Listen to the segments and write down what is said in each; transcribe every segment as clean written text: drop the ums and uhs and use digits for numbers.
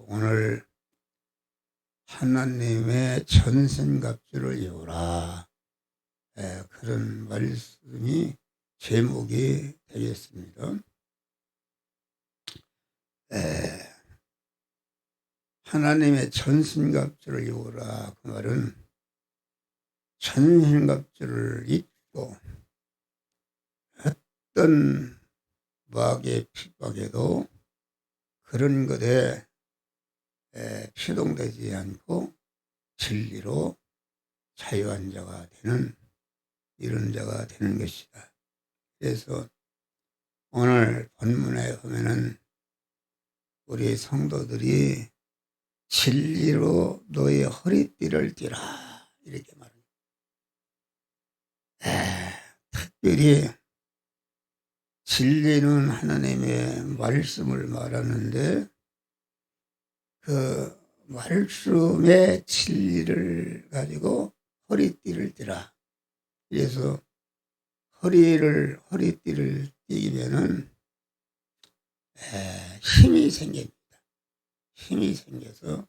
오늘 하나님의 전생갑주를 이루라, 그런 말씀이 제목이 되겠습니다. 하나님의 전생갑주를 이루라, 그 말은 전생갑주를 잊고 어떤 마귀의 핍박에도 그런 것에 피동되지 않고 진리로 자유한 자가 되는, 이런 자가 되는 것이다. 그래서 오늘 본문에 보면은 우리 성도들이 진리로 너의 허리띠를 띠라, 이렇게 말합니다. 특별히 진리는 하나님의 말씀을 말하는데, 그 말씀의 진리를 가지고 허리띠를 띠라. 그래서 허리띠를 띠면은 힘이 생깁니다. 힘이 생겨서,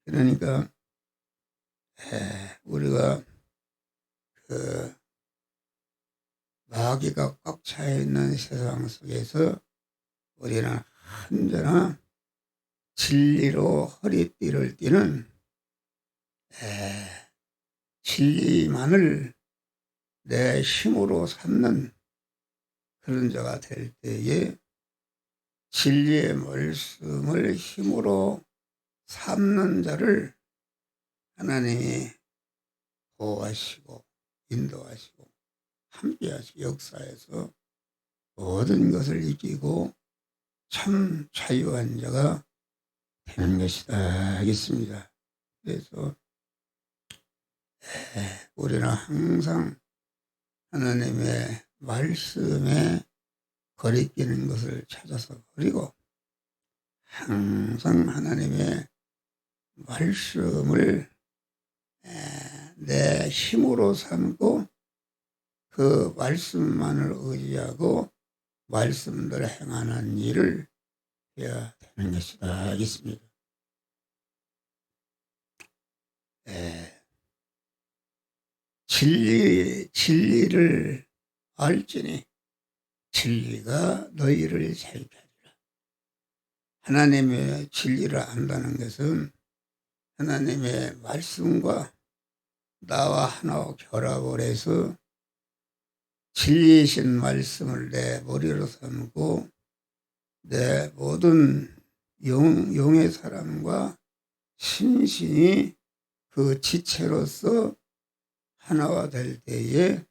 그러니까 우리가 그 마귀가 꽉 차 있는 세상 속에서 우리는 언제나 진리로 허리띠를 띠는, 진리만을 내 힘으로 삼는 그런 자가 될 때에, 진리의 말씀을 힘으로 삼는 자를 하나님이 보호하시고 인도하시고 함께하시고 역사에서 모든 것을 이기고 참 자유한 자가 되는 것이다 하겠습니다. 그래서 우리는 항상 하나님의 말씀에 거리끼는 것을 찾아서 버리고, 항상 하나님의 말씀을 내 힘으로 삼고 그 말씀만을 의지하고 말씀대로 행하는 일을 해야 되는 것이다 하겠습니다. 진리를 알지니 진리가 너희를 자유케 하리라. 하나님의 진리를 안다는 것은 하나님의 말씀과 나와 하나 결합을 해서 진리이신 말씀을 내 머리로 삼고 내 모든 영의 사람과 신신이 그 지체로서 하나가 될 때에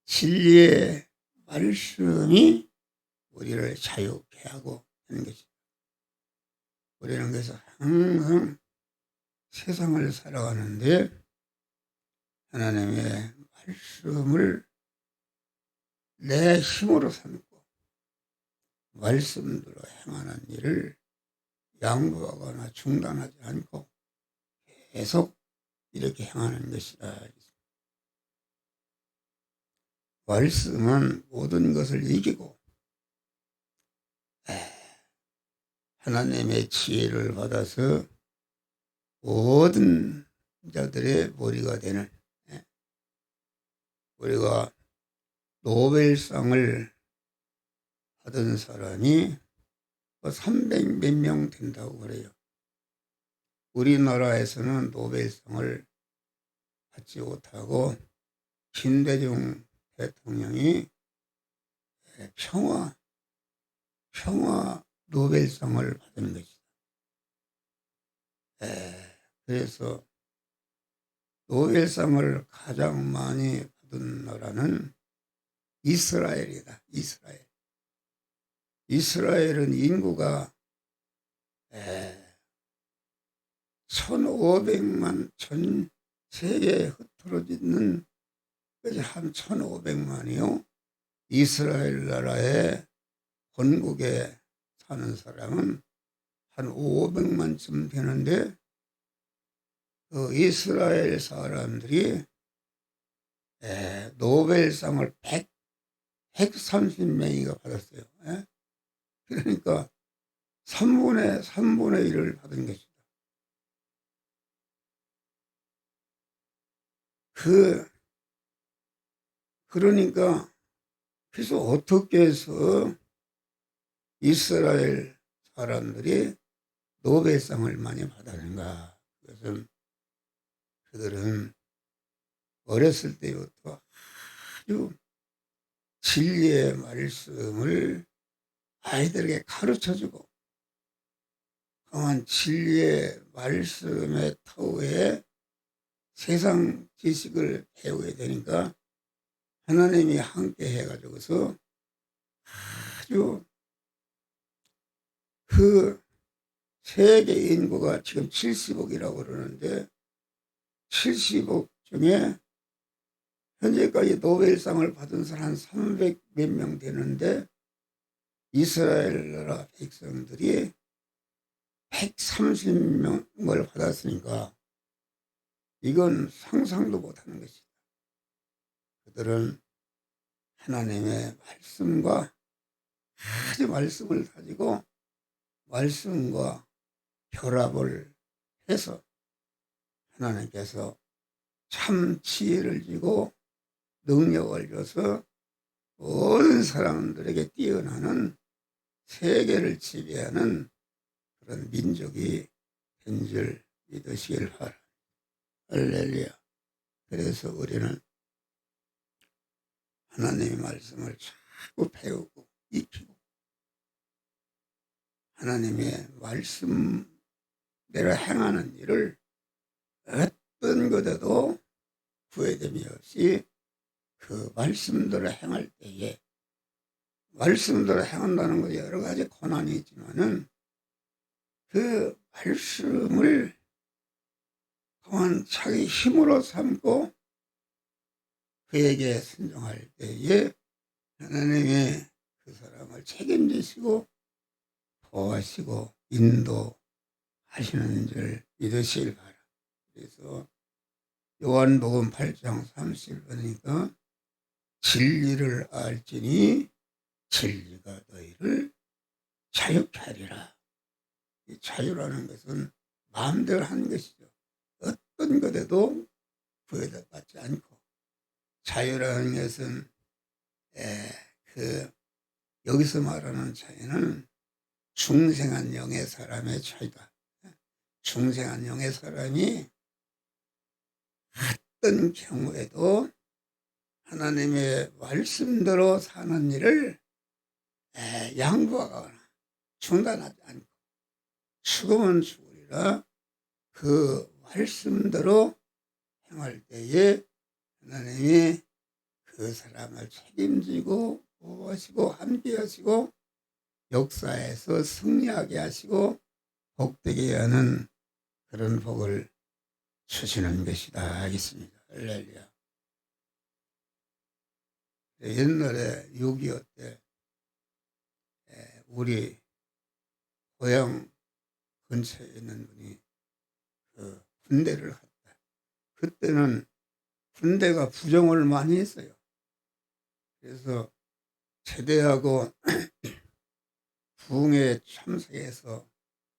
진리의 말씀이 우리를 자유케 하고 하는 것입니다. 우리는 그래서 항상 세상을 살아가는데 하나님의 말씀을 내 힘으로 삼고 말씀대로 행하는 일을 양보하거나 중단하지 않고 계속 이렇게 행하는 것이다. 말씀은 모든 것을 이기고 하나님의 지혜를 받아서 모든 자들의 머리가 되는, 우리가 노벨상을 받은 사람이 300몇 명 된다고 그래요. 우리나라에서는 노벨상을 받지 못하고 김대중 대통령이 평화 노벨상을 받은 것이다. 그래서 노벨상을 가장 많이 받은 나라는 이스라엘이다. 이스라엘은 인구가 1500만, 전 세계에 흩어져 있는 것이 한 1500만이요. 이스라엘 나라의 본국에 사는 사람은 한 500만쯤 되는데, 그 이스라엘 사람들이 노벨상을 130명이가 받았어요. 그러니까 3분의 1을 받은 것이다. 그러니까 그래서 어떻게 해서 이스라엘 사람들이 노벨상을 많이 받았는가? 그것은 그들은 어렸을 때부터 아주 진리의 말씀을 아이들에게 가르쳐주고 강한 진리의 말씀의 터에 세상 지식을 배우게 되니까 하나님이 함께 해가지고서 아주 그 세계 인구가 지금 70억이라고 그러는데 70억 중에 현재까지 노벨상을 받은 사람 한 300 몇 명 되는데 이스라엘 나라 백성들이 130명을 받았으니까 이건 상상도 못하는 것이다. 그들은 하나님의 말씀과 아주 말씀을 가지고 말씀과 결합을 해서 하나님께서 참 지혜를 주고 능력을 줘서 모든 사람들에게 뛰어나는 세계를 지배하는 그런 민족이 된 줄 믿으시길 바랍니다. 할렐루야. 그래서 우리는 하나님의 말씀을 자꾸 배우고 익히고 하나님의 말씀대로 행하는 일을 어떤 것에도 후회됨이 없이 그 말씀대로 행할 때에 말씀대로 행한다는 것이 여러 가지 고난이 있지만은 그 말씀을 또한 자기 힘으로 삼고 그에게 순종할 때에 하나님이 그 사람을 책임지시고 도와시고 인도하시는 줄 믿으시길 바랍니다. 그래서 요한복음 8장 30절이니까 진리를 알지니 진리가 너희를 자유케 하리라. 이 자유라는 것은 마음대로 하는 것이죠. 어떤 것에도 구애받지 않고 자유라는 것은 여기서 말하는 자유는 중생한 영의 사람의 차이다. 중생한 영의 사람이 어떤 경우에도 하나님의 말씀대로 사는 일을 양보하거나 중단하지 않고 죽으면 죽으리라 그 말씀대로 행할 때에 하나님이 그 사람을 책임지고 보호하시고 함께하시고 역사에서 승리하게 하시고 복되게 하는 그런 복을 주시는 것이다 하겠습니다. 할렐루야. 옛날에 6.25 때 우리 고향 근처에 있는 분이 그 군대를 갔다. 그때는 군대가 부정을 많이 했어요. 그래서 제대하고 부흥에 참석해서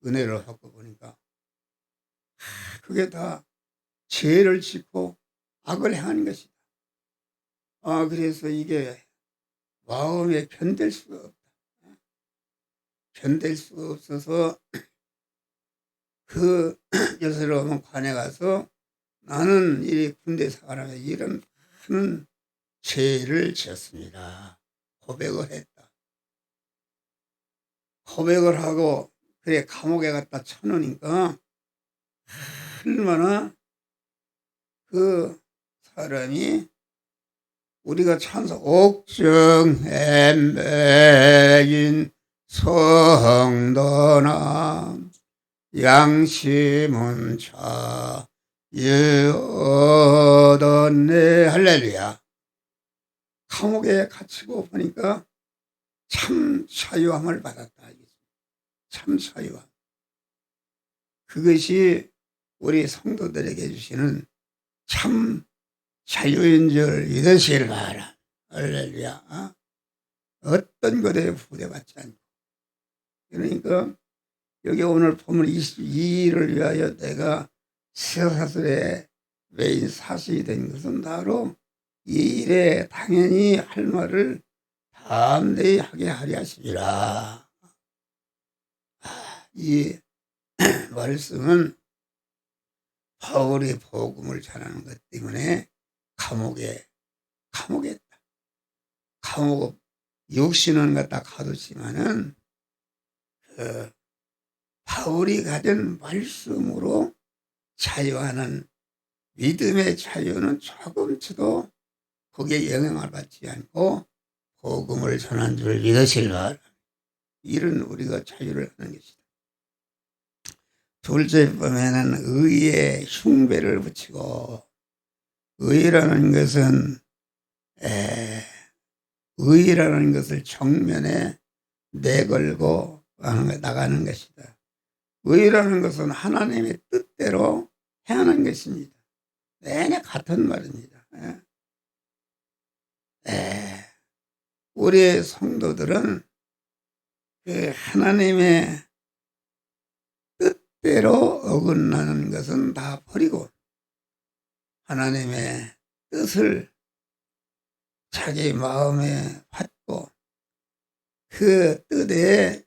은혜를 받고 보니까 그게 다 죄를 짓고 악을 행하는 것이다. 그래서 이게 마음에 견딜 수가 없다. 견딜 수가 없어서 그 여서로운 관에 가서 나는 이 군대 생활하면서 이런 큰 죄를 지었습니다. 고백을 했다. 고백을 하고 그래 감옥에 갖다 쳐놓으니까 얼마나 그 사람이 우리가 찬송 옥정에 매인 성도나 양심은 자유하네 할렐루야. 감옥에 갇히고 보니까 참 자유함을 받았다. 참 자유함. 그것이 우리 성도들에게 주시는 참 자유인 줄 믿으시길 바라. 할렐루야. 어떤 것에 부대받지 않고. 그러니까 여기 오늘 보면 22일을 위하여 내가 쇠사슬에 매인 사슬이 된 것은 바로 이 일에 당연히 할 말을 담대히 하게 하려 하시리라. 이 말씀은 바울이 복음을 전하는 것 때문에 감옥에 있다. 감옥 육신은 갖다 가뒀지만은 바울이 가진 말씀으로 자유하는 믿음의 자유는 조금치도 거기에 영향을 받지 않고 복음을 전한 줄 믿으시기 바랍니다. 이런 우리가 자유를 하는 것이다. 둘째 번에는 의에 흉배를 붙이고, 의라는 것은 의라는 것을 정면에 내걸고 나가는 것이다. 의라는 것은 하나님의 뜻대로 행하는 것입니다. 내내 같은 말입니다. 우리 성도들은 그 하나님의 뜻대로 어긋나는 것은 다 버리고 하나님의 뜻을 자기 마음에 받고 그 뜻에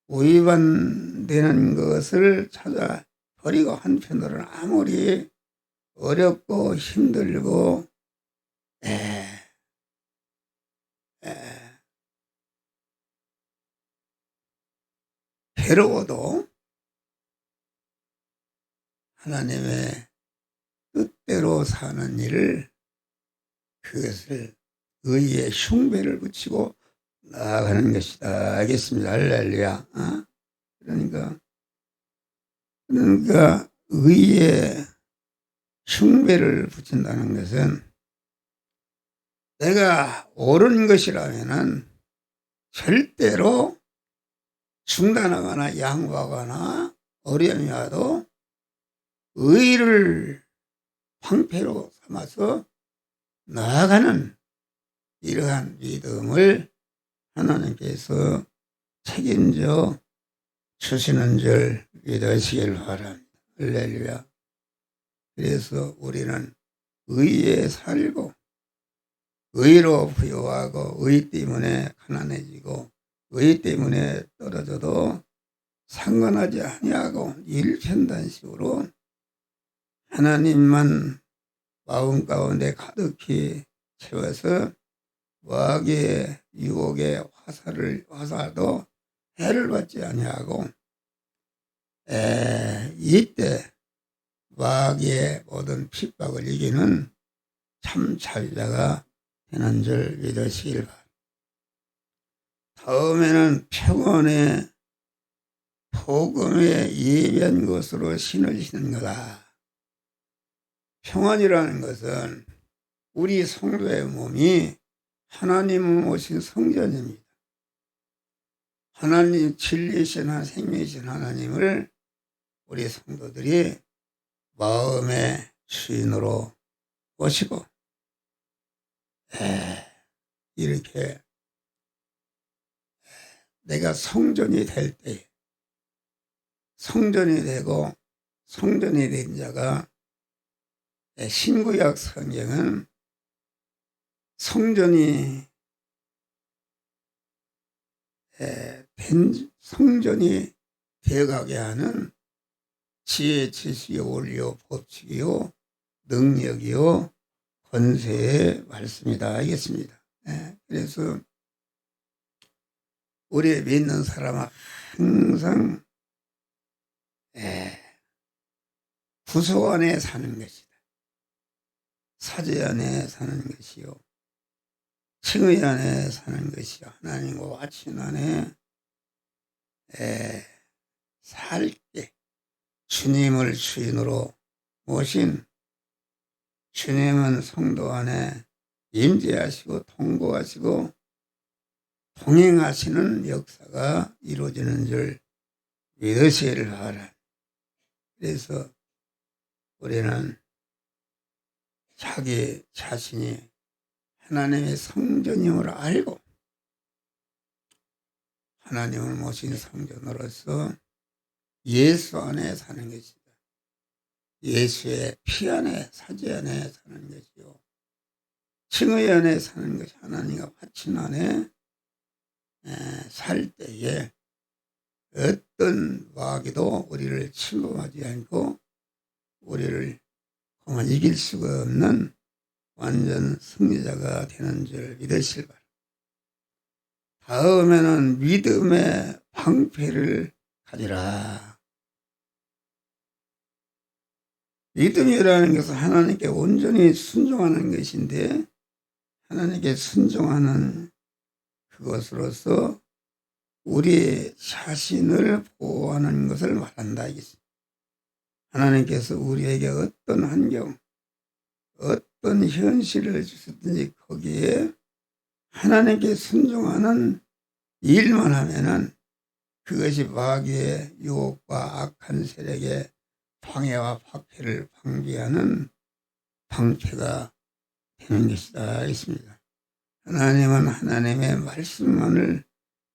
위반되는 것을 찾아 버리고, 한편으로는 아무리 어렵고 힘들고 괴로워도 하나님의 뜻대로 사는 일을, 그것을 의에 흉배를 붙이고 나아가는 것이다. 알겠습니다. 할렐루야. 그러니까 의에 흉배를 붙인다는 것은 내가 옳은 것이라면은 절대로 중단하거나 양보하거나 어려움이 와도 의를 방패로 삼아서 나아가는 이러한 믿음을 하나님께서 책임져 주시는 줄 믿으시길 바랍니다. 할렐루야. 그래서 우리는 의에 살고 의로 부여하고 의 때문에 가난해지고 의 때문에 떨어져도 상관하지 아니하고 일편단식으로 하나님만 마음 가운데 가득히 채워서 마귀의 유혹의 화살도 해를 받지 아니하고 이때 마귀의 모든 핍박을 이기는 참 자유자가 되는 줄 믿으시길 바랍니다. 다음에는 평온의 복음의 예비한 것으로 신을 지는 거다. 평안이라는 것은 우리 성도의 몸이 하나님 오신 성전입니다. 하나님 진리이신 생명이신 하나님을 우리 성도들이 마음의 주인으로 모시고 이렇게 내가 성전이 될 때, 성전이 되고 성전이 된 자가, 신구약 성경은 성전이 성전이 되어가게 하는 지혜, 지식이요, 원리요, 법칙이요, 능력이요, 권세의 말씀이다. 알겠습니다. 그래서 우리 믿는 사람은 항상 구속 안에 사는 것이다. 사제 안에 사는 것이요, 칭의 안에 사는 것이요, 하나님과 와친 안에 살게 주님을 주인으로 모신 주님은 성도 안에 임재하시고 통고하시고 동행하시는 역사가 이루어지는 줄 믿으시기를 바랍니다. 그래서 우리는 자기 자신이 하나님의 성전임을 알고 하나님을 모신 성전으로서 예수 안에 사는 것이다. 예수의 피 안에, 사지 안에 사는 것이요. 칭의 안에 사는 것이 하나님과 화친 안에 살 때에 어떤 마귀도 우리를 침범하지 않고 우리를 이길 수가 없는 완전 승리자가 되는 줄 믿으실 바랍니다. 다음에는 믿음의 방패를 가지라. 믿음이라는 것은 하나님께 온전히 순종하는 것인데 하나님께 순종하는 그것으로서 우리 자신을 보호하는 것을 말한다. 하나님께서 우리에게 어떤 환경, 어떤 현실을 주셨든지 거기에 하나님께 순종하는 일만 하면은 그것이 마귀의 유혹과 악한 세력의 방해와 박해를 방지하는 방패가 되는 것이다 있습니다. 하나님은 하나님의 말씀만을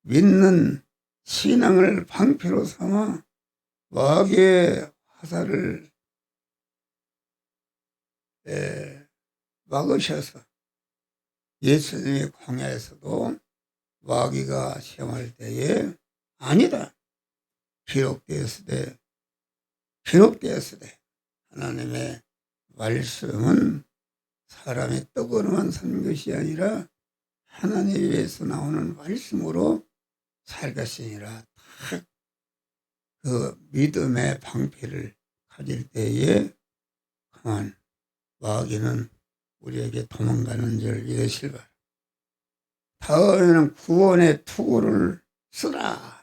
믿는 신앙을 방패로 삼아 마귀의 화살을 막으셔서 예수님의 광야에서도 마귀가 시험할 때에 아니다. 기록되었으되 하나님의 말씀은 사람의 떡으로만 사는 것이 아니라 하나님에서 나오는 말씀으로 살 것이니라. 그 믿음의 방패를 가질 때에 강한 마귀는 우리에게 도망가는 줄 믿으실 바랍니다. 다음에는 구원의 투구를 쓰라.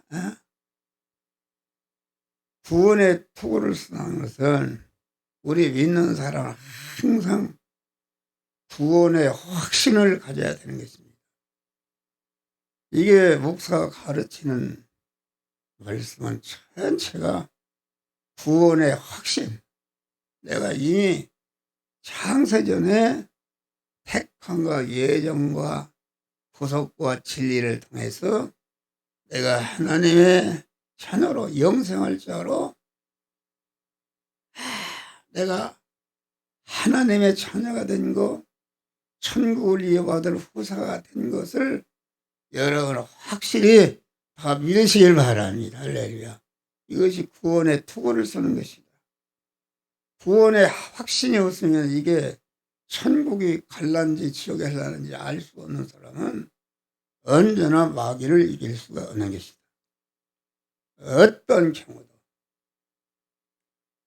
구원의 투구를 쓰는 것은 우리 믿는 사람은 항상 구원의 확신을 가져야 되는 것입니다. 이게 목사가 가르치는 말씀은 전체가 구원의 확신. 내가 이미 창세전에 택함과 예정과 구속과 진리를 통해서 내가 하나님의 자녀로 영생할 자로 내가 하나님의 자녀가 된 것, 천국을 이어받을 후사가 된 것을 여러분 확실히 다 믿으시길 바랍니다. 할렐루야. 이것이 구원의 투구를 쓰는 것이다. 구원의 확신이 없으면 이게 천국이 갈란지 지옥에 갈란지 알 수 없는 사람은 언제나 마귀를 이길 수가 없는 것이다. 어떤 경우도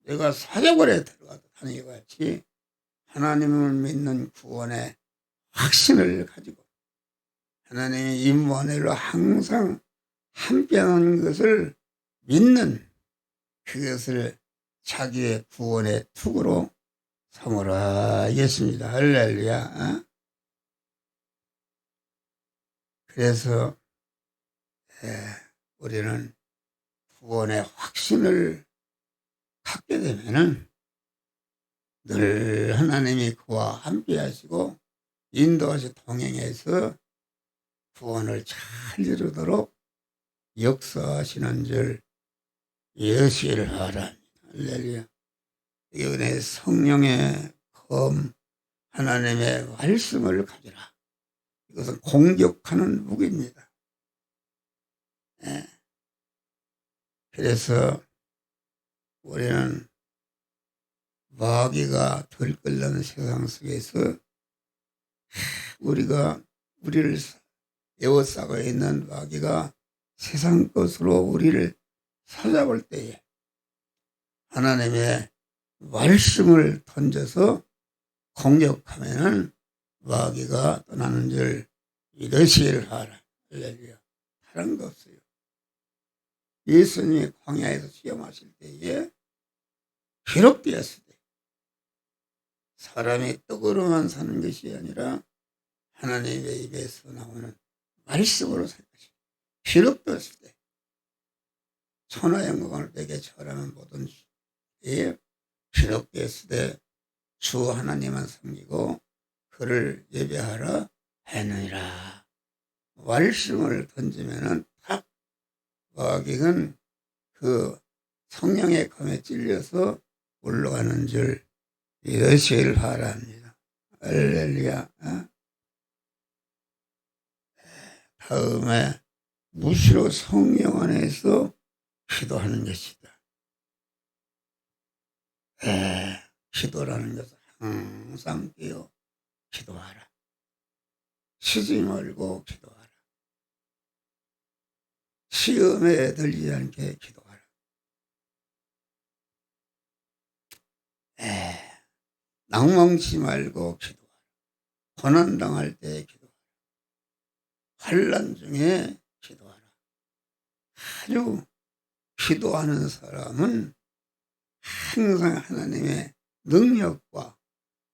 내가 사자굴에 들어가도 다니고 같이 하나님을 믿는 구원의 확신을 가지고 하나님의 임무원으로 항상 함께하는 것을 믿는 그것을 자기의 구원의 투구로 삼으라 하겠습니다. 할렐루야. 그래서 우리는 구원의 확신을 갖게 되면은 늘 하나님이 그와 함께 하시고 인도하시 동행해서 구원을 잘 이루도록 역사하시는 줄 믿으시기를 바랍니다. 할렐루야. 이 은혜 성령의 검 하나님의 말씀을 가지라. 이것은 공격하는 무기입니다. 그래서 우리는 마귀가 들끓는 세상 속에서 우리를 에워싸고 있는 마귀가 세상 것으로 우리를 찾아볼 때에 하나님의 말씀을 던져서 공격하면은 마귀가 떠나는 줄 믿으시기를 바라. 할렐루야. 다른 거 없어요. 예수님이 광야에서 시험하실 때에 기록되었을 때 사람이 떡으로만 사는 것이 아니라 하나님의 입에서 나오는 말씀으로 살 것이 기록되었을 때 천하 영광을 내게 절하는 모든 때에 기록되었을 때 주 하나님만 섬기고 그를 예배하라 했느니라. 말씀을 던지면은 딱 마귀는 그 성령의 검에 찔려서 올라가는 줄 믿으시길 바랍니다. 할렐루야. 다음에 무시로 성령 안에서 기도하는 것이다. 기도라는 것은 항상 깨어 기도하라. 쉬지 말고 기도하라. 시험에 들리지 않게 기도하라. 낭망치 말고 기도하라. 고난당할 때 기도하라. 환난 중에 기도하라. 아주 기도하는 사람은 항상 하나님의 능력과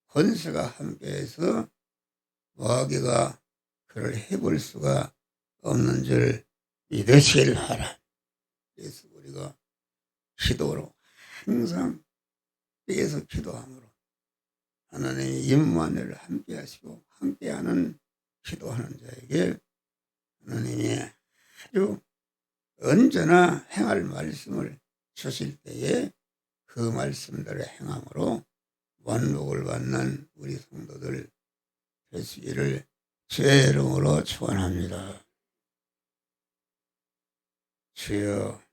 권세가 함께해서 마귀가 그를 해볼 수가 없는 줄 믿으시길 하라. 그래서 우리가 기도로 항상 깨서 기도함으로 하나님의 임마누엘을 함께하시고 함께하는 기도하는 자에게 하나님이 아주 언제나 행할 말씀을 주실 때에 그 말씀대로 행함으로 만복을 받는 우리 성도들 되시기를 주의 이름으로 축원합니다. 주여